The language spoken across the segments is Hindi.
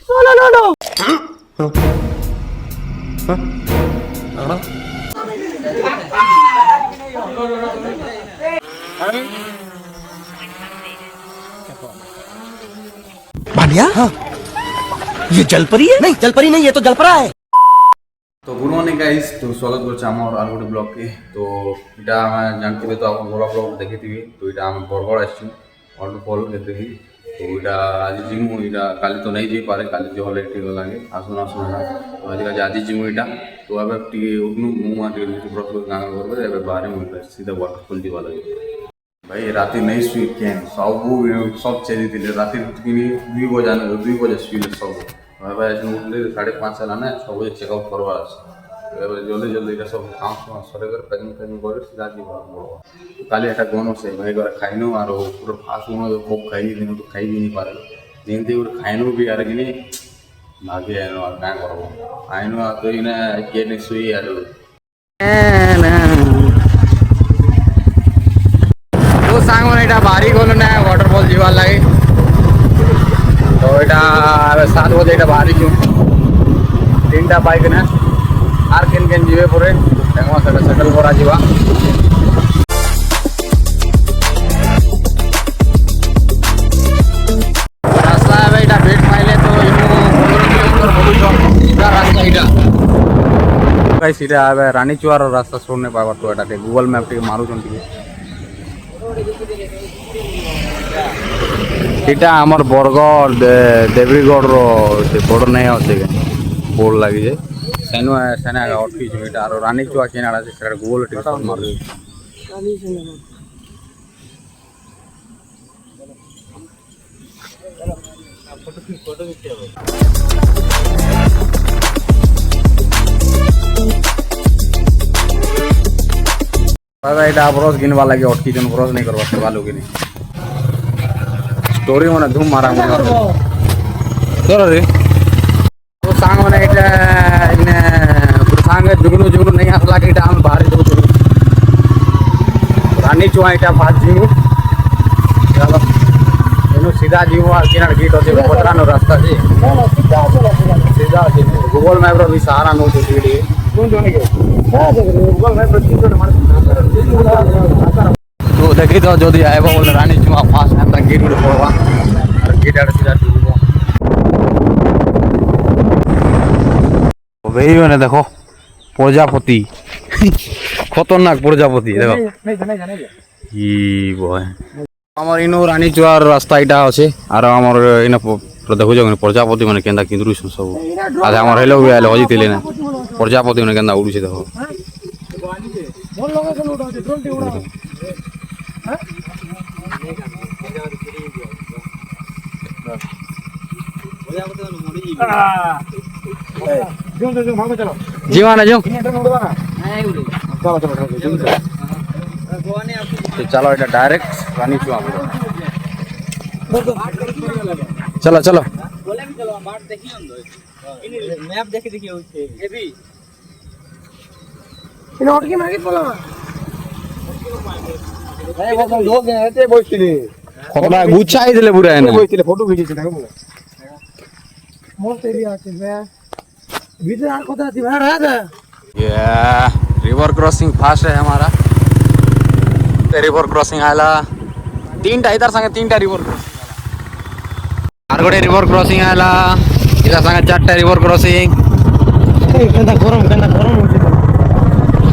भानिया हाँ। ये जलपरी है? नहीं जलपरी नहीं, ये तो जलपरा है। तो गुड मॉर्निंग गाइस, तो स्वागत करछे आमर आर गोटे ब्लॉग के। तो इटा आम जानते तो आप बड़ा ब्लॉग देखी थी। तो इटा आम बरगड़ आसचु वाटरफॉल देखी। तो इटा आज जिमु, इटा काली तो नहीं जी पारे, काली जो हले ठीक लागे आसुन आसुन ना। तो आज आज जिमु इटा। तो अब टी उठनु मुमा टी ब्रश गांगा करबे एबे बाहर मु सीधा वाटरफॉल जीवा लागे। भाई राति नहीं शुई केन सब चेरी दिले राति किनी 2 बजे शुइले सब। भाई आज उठले 5:30 ହେଲା ना, सब चेकआउट करवा আছে। जल्दी जल्दी এটা सब काम सरे कर पैकिंग कर सीधा जीवा। काली এটা गनो से भाई घर खाइनो और पूरा फास्ट गनो खूब खाई दिन तो खाई भी नहीं पारे। जेंती और खाइनो भी यार किनी भागे आनो और का करबो आइनो तो इना के ने सुई यार तो सांग मन এটা बारी गनो ना वाटरफॉल जीवा लागे। तो এটা 7 बजे এটা बाहरी छु 3टा बाइक ना आर केन केन जीवे परे देखो सेटल करा जीवा। रास्ता है बेटा भेट पाइले तो इनु 15 किलोमीटर बोलुछो सीधा रास्ता इटा गाइस। इटा आबे रानीचुआर रास्ता छोड़ने पावा। तो एटा के गूगल मैप टे मारू छन टिके। इटा हमर बरगढ़ देवरीगढ़ रो से बॉर्डर नहीं होते बोर्ड लगी जाए सेनो सेना अटकी छ। इटा और रानीचुआ केनाडा से सेटा गूगल टे मारू फोटो खींचे बाबा। इटा ब्रश गिनवा लगे अटकी जन ब्रश नहीं करवा से वालो गिनी स्टोरी माने धूम मारा चलो रे। तो सांग माने इटा इने सांग जुगनु जुगनु नहीं आसला के इटा हम बाहर दो रानीचुआ इटा बात जीवु। चलो एनु सीधा जीवु और किनार गेट होते पतरानो रास्ता जी सीधा गूगल मैप रो भी सहारा नो तो सीडी कोन जोने के गूगल मैप रो चित्र मार। तो देखी तो जदि आइबो बोले रानीचुआ फास्ट है त गेट रो पड़वा और गेट आड़ सीधा जीवु। भाई मैंने देखो प्रजापति खतरनाक प्रजापति देखो ई बय हमर इनो रानीचुआर रास्ता इटा আছে আর हमर इना देखो जो प्रजापति माने केंदा किंदरु सब आज हमर हेलो भी आले हजी तिले ना प्रजापति माने केंदा उडुছে देखो। जीवाना जो चलो इटा डायरेक्ट रानीचुआ चलो चलो मैप देखि देखि होछे एबी इन ओटकी मागे बोला ए बस लोग एते बइथिले खतरा गुछाई दिले पूरा एने बइथिले फोटो खींचे देखो मोर तेरी आके मैं भीतर आ कोता थी बाहर आ गया। ये रिवर क्रॉसिंग फास्ट है हमारा। रिवर क्रॉसिंग आला 3टा इधर संगे 3टा रिवर क्रॉसिंग आर गोटे रिवर क्रॉसिंग आला इधर संगे 4टा रिवर क्रॉसिंग केंदा गरम होचे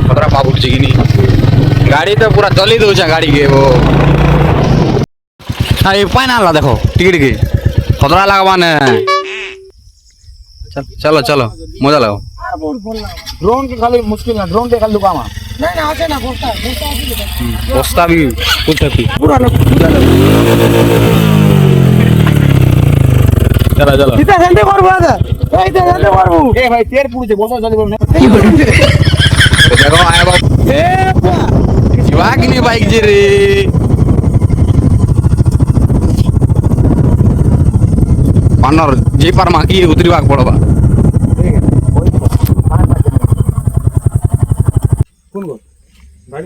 खतरा बाबू जिगिनी गाड़ी तो पूरा चली दोचा गाड़ी के वो आ ये पानी आला देखो टिकट के खतरा लागबा ने। चलो चलो मजा लगाओ। ड्रोन के खाली मुश्किल ना ड्रोन के खाली लुकामा नहीं ना आसे ना पोस्ता भी कुछ थी पूरा चलो चलो सीधा सेंटे करबो आजा ए इधर सेंटे करबो ए भाई तेर पुड़े बसो जल्दी बोल देखो आया बाबू ए शिवा की नहीं बाइक जे रे पानर जे पर माकी उतरीवाक पड़बा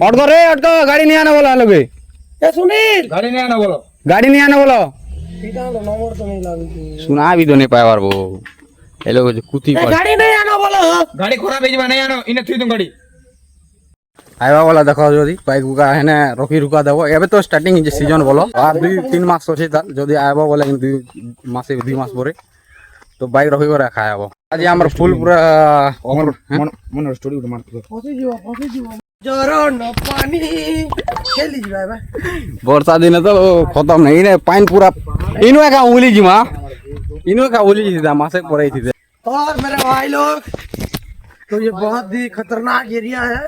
अटको रे अटको गाड़ी नहीं आना बोला लोगे ए सुनील गाड़ी नहीं आना बोलो सीधा नंबर तो नहीं लागू सुना भी तो नहीं पाया वो ये लोग जो कुती पर गाड़ी नहीं आना बोलो गाड़ी खराब है नहीं आनो इने थी तुम गाड़ी आइबा वाला देखो जदी बाइक का है ना रोकी रुका देबो एबे तो स्टार्टिंग जे सीजन बोलो और 2-3 मास होछि त जदी आइबा बोले 2 मास 2 मास परे तो बाइक रोकी कर रखा है आज हमर फुल पूरा ओवर मन स्टोरी उठ मार फसी जीव जरो न पानी खेली जीवा बा वर्षा दिन तो खत्म नहीं ने पानी पूरा इनो का उली जिमा सीधा मासे पड़े थी और मेरे भाई लोग तो ये बहुत ही खतरनाक एरिया है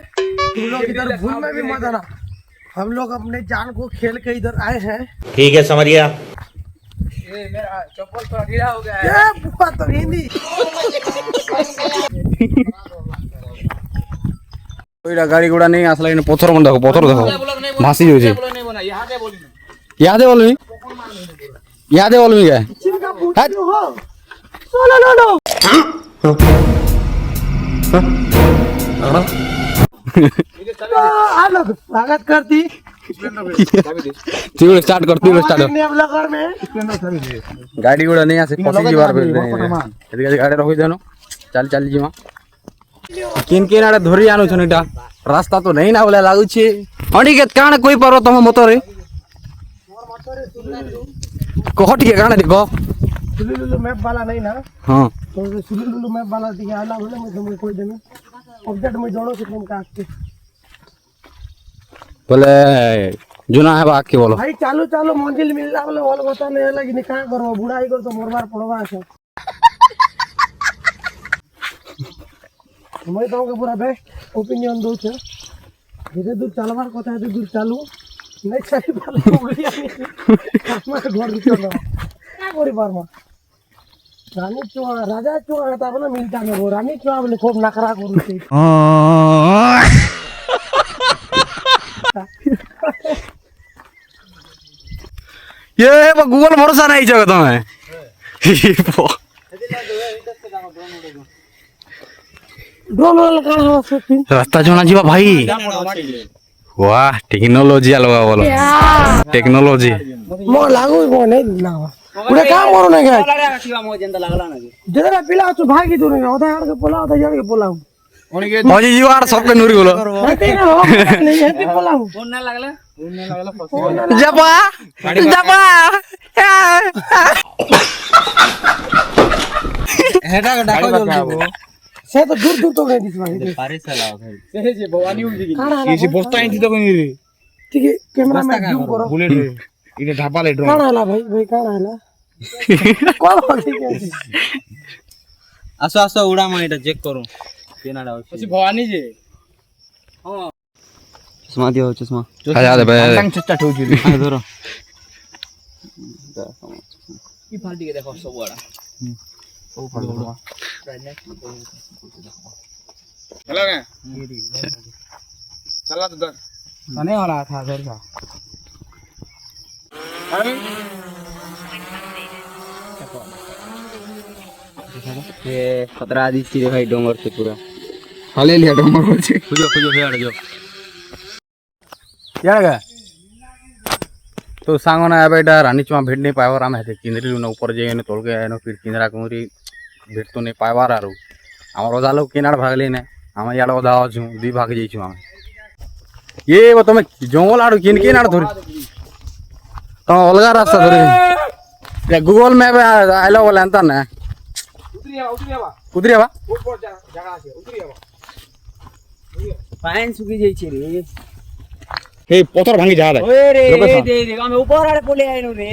तुम लोग इधर भूल में भी मत आना हम लोग अपने जान को खेल के इधर आए हैं ठीक है समझिए ए मेरा चप्पल तो ढीला हो गया है ये बुआ तो हिंदी कोईटा गाड़ी घोड़ा नहीं आसला इन पत्थर मन देखो भासी हो जे नहीं बना यहां दे बोली याद है बोलमी क्या चिंका पूछ हो नो आ लोग स्वागत करती तू स्टार्ट कर अपने अपना घर में गाड़ी घोड़ा नहीं आसे पसी जीवार बेल एदिके गाड़ी रखि देनो चल जीमा किन आड़े धरि आनु छनिटा रास्ता तो नहीं ना बोले लागु छी हणी के काण कोई पारो तम मोटरे कोहट के काण देखो सुलुलु मैप वाला नहीं ना हां तो सुलुलु मैप वाला दिखे आला बोले मैं तुम्हें कोई देना अपडेट में जोड़ो कितने का आके बोले जुना है बाकी बोलो भाई चालू मंजिल मिल रहा बोले बोल बता नहीं लगी नि का करो बुढ़ाई कर तो मोर बार पड़वा है मैं तो पूरा बेस्ट ओपिनियन दो छे धीरे दूर चलवार কথা है दूर चालू नहीं सही बात हो गई मैं घर चलो क्या करी बारमा रानी चुआ राजा चुआ था बोले मिलता में वो रानी चुआ बोले खूब नखरा करू छे ये गूगल भरोसा नहीं जगह तुम्हें ड्रोन वाला का हो सकती रास्ता जोना जीवा भाई वाह टेक्नोलॉजी अलगा बोलो टेक्नोलॉजी मो लागू मो नहीं ना पूरे काम करो ना गया मो जेंदा लागला ना जरा पिला तो भागी दूर में होता यार के बोला होता यार के बोला मौजी जी वार सबके नूरी बोलो हते ना हो नहीं हते बोला फोन ना लागला जपा हेडा का डाको जल्दी से तो दूर तो गई दिस भाई पारे से लाओ भाई से जे भवानी उल दिगी काना किसी बस्ता इंची तो कोनी रे ठीक है कैमरा में जूम करो बुलेट रे इने ढापा ले ड्रोन काना आला भाई काना आला कौन ठीक है आसो उड़ा मैं এটা চেক করো কেনাডা হচ্ছে પછી ভবানী যে हां चश्मा दियो चश्मा आ दे भाई টাং চেষ্টা ঠউছি ধরো কি ফালটি কে দেখো সব বড়া ও ফালটি हेलो क्या चला तो दर आने वाला था घर का ये 17 आदि रे भाई डोंगर से पूरा हाले लिया डोंगर होचे खोजो फेड़ जो क्या गा तो सांगो ना बेटा रानी चुमा भेट नहीं पावर आम हेते किंदरी न ऊपर जे ने तोल के न फिर किंदरा कुमरी भेट तो नहीं पावर आरो हमर ओदा लोग किनार भागले ने हम याड ओदा छु दी भाग जई छु हम ये वो तुम जंगल आड़ो किन किनार धरि तो अलगा रास्ता धरि या गूगल मैप आइलो बोले अंत ना उतरिया बा ऊपर जगह আছে उतरिया पाइन सुकी जाई छे रे हे पत्थर भांगी जा दे ओए रे दे हम ऊपर आड़े पोले आइनो रे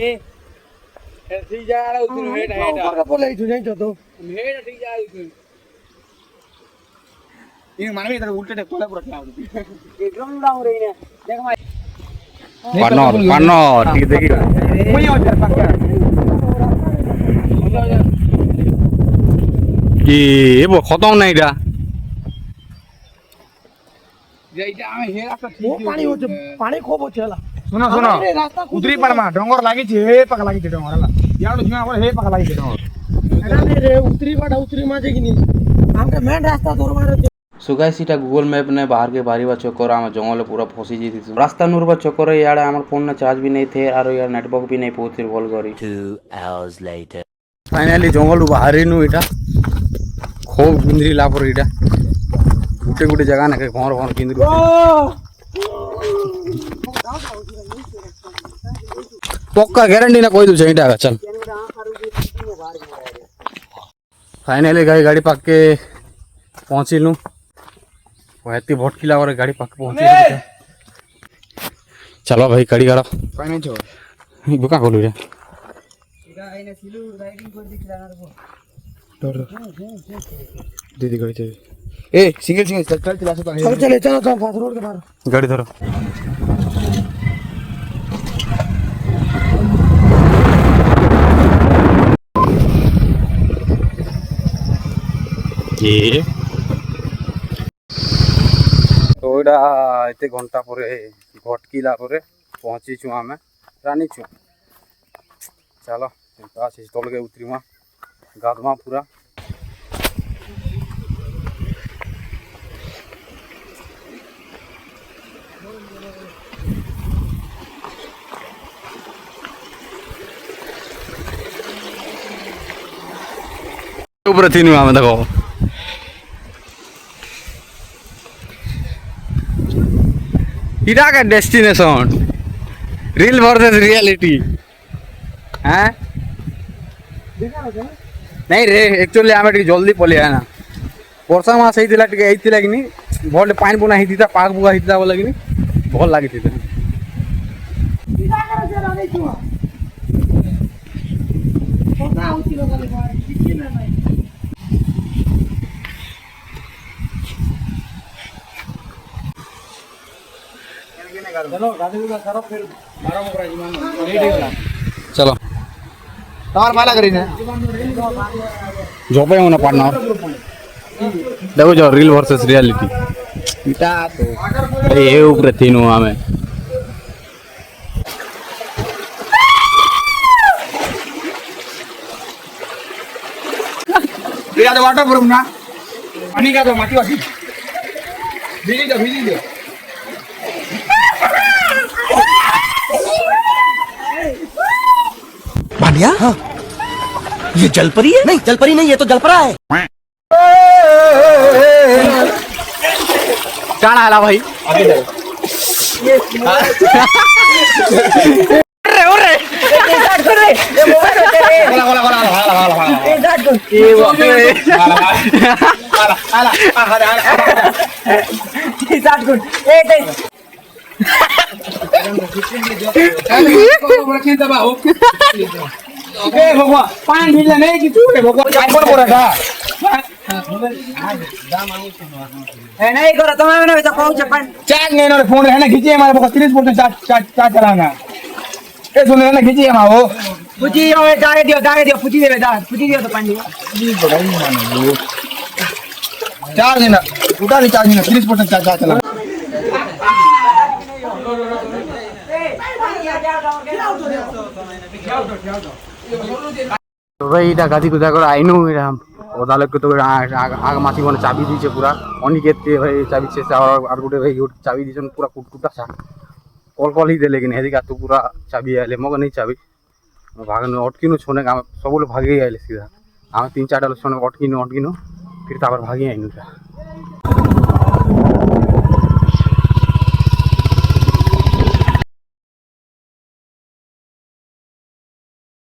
ठीक जा आड़े उतर हेड ऊपर का बोले तू नहीं तो हेड ठीक जा उतर इन मानवी इधर उल्टे कोला पूरा क्या ये ड्रोन उड़ाऊ रे ने देख भाई पानो ठीक देखी कोई हो जा पक्का ये वो खत्म नहीं दा যেটা আমি হে রাস্তা वो ঠিক पानी हो पानी खूब हो चला শোনো रास्ता উতরি পারমা ডঙ্গর লাগিছে হে পাকা লাগিছে ডঙ্গর হলা ইয়াড়ো ঝুমা বলে হে পাকা লাগিছে ডঙ্গর अरे रे उतरी बाटा उतरी माजे की नहीं हमका मेन रास्ता दरबार सो गाइस इटा गूगल मैप ने बाहर के बाहर चक्कर आम जंगल पूरा फसी जाती रास्ता नुरबा चक्कर इे आम फोन चार्ज भी नहीं थे और यार नेटवर्क भी नहीं पहुंचे भल कर फाइनाली जंगल बाहर नु इटा खूब किंद्री लापर इटा गुटे गुटे जगह ना घर घर किंद्री पक्का ग्यारंटी ना कोई दूसरा इटा चल फाइनाली गाड़ी पाक के पहुंचलु एति भटकिला गाड़ी पाक पहुंचे चलो भाई गाड़ी गाड़ा बुका खोलू रे दीदी गाड़ी चल ए सिंगल सिंगल चल चला चलो चले चलो चलो फास्ट रोड के बाहर गाड़ी धरो ये तो एते घंटा पर भटकिला पर पहुंची छु आमे रानी छु चलो तल के उतरीमा गाधमा पूरा ऊपर थी आमे देखो इरा का डेस्टिनेशन रियल वर्सेस रियलिटी हैं नहीं रे एक्चुअली आम जल्दी पलि ना वर्षा मास होता कि भल पानी पुना होता पाग पुगा होता बोले कि भल लगी चलो माला करी जॉब होना पड़ना देखो जो रियल वर्सेस रियलिटी तो ये ऊपर तीन हमें वाटर प्रूफ ना पानी का तो माटी वाटी भीजी दो भानिया हाँ। ये जलपरी है? नहीं जलपरी नहीं, ये तो जलपरा है। क्या हाल भाई आगे जाओ नहीं करो तुम्हें चार्ज नहीं फोन है ना खींचिए हमारे 30% चार्ज चलाना ए सुन ना खींचिए हमारा वो पूछी डाले दियो पूछी दियो तो पानी चार्ज नहीं ना उठा नहीं चार्ज नहीं 30% चार्ज चला तो भाई এটা গাদি গুজা করে আইনু এরকম ওদালকে তো আগ মাছি মানে চাবি দিয়েছে পুরা অনিকেতে ভাই চাবি শেষ আর গোটে ভাই চাবি দিয়েছেন পুরা কুটকুটা সা কল কল ही देले कि हेदिका तो पूरा चाबी आले मग नहीं चाबी भागन अटकिनु छोने सबले भागे आले सीधा हम 3-4 टा छोने अटकिनु फिर तापर भागी आइनु